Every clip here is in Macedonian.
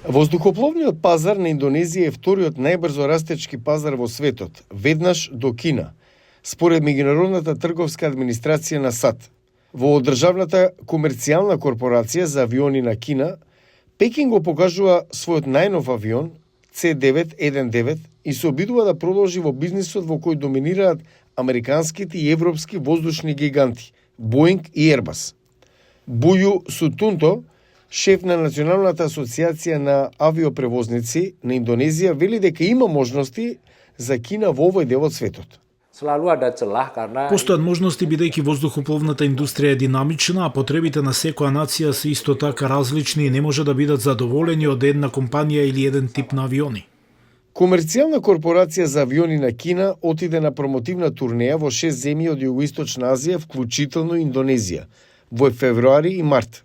Воздухопловниот пазар на Индонезија е вториот најбрзо растечки пазар во светот, веднаш до Кина, според Меѓународната трговска администрација на САД. Во Државната комерцијална корпорација за авиони на Кина, Пекин го покажува својот најнов авион, C919, и се обидува да продолжи во бизнисот во кој доминираат американските и европски воздушни гиганти, Боинг и Airbus. Бују Сутунто, шеф на Националната асоциација на авиопревозници на Индонезија, вели дека има можности за Кина во овој дел од светот. Постојат можности бидејќи воздухопловната индустрија е динамична, а потребите на секоја нација се исто така различни и не може да бидат задоволени од една компанија или еден тип на авиони. Комерцијална корпорација за авиони на Кина отиде на промотивна турнеја во 6 земји од Југоисточна Азија, вклучително Индонезија, во февруари и март.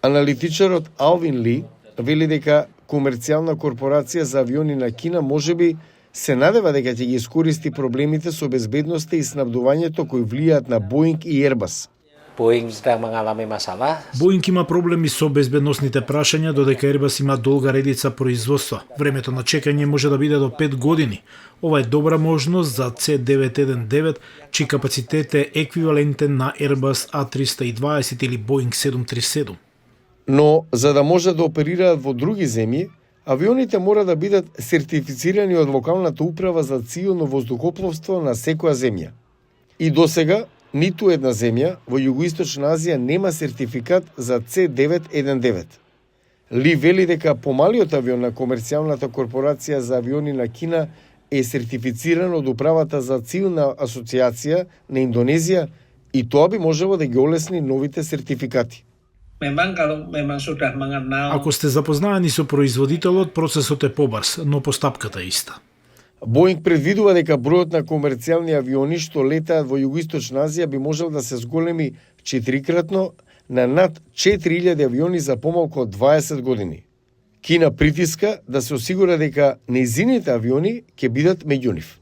Аналитичарот Алвин Ли вели дека комерцијална корпорација за авиони на Кина можеби се надева дека ќе ги искористи проблемите со безбедноста и снабдувањето кои влијаат на Боинг и Airbus. Боинг има проблеми со безбедносните прашања, додека Airbus има долга редица производства. Времето на чекање може да биде до 5 години. Ова е добра можност за C919, чиј капацитет е еквивалентен на Airbus A320 или Boeing 737. Но, за да може да оперираат во други земји, авионите мора да бидат сертифицирани од локалната управа за цивилно воздухопловство на секоја земја. И досега, ниту една земја во Југоисточна Азија нема сертификат за C919. Ли вели дека помалиот авион на комерцијалната корпорација за авиони на Кина е сертифициран од Управата за цивилна асоциација на Индонезија и тоа би можело да ги олесни новите сертификати. Ако сте запознаени со производителот, процесот е побрз, но постапката е иста. Боинг предвидува дека бројот на комерцијални авиони што летаат во Југоисточна Азија би можел да се зголеми 4-кратно на над 4000 авиони за помалку од 20 години. Кина притиска да се осигура дека нејзините авиони ќе бидат меѓу нив.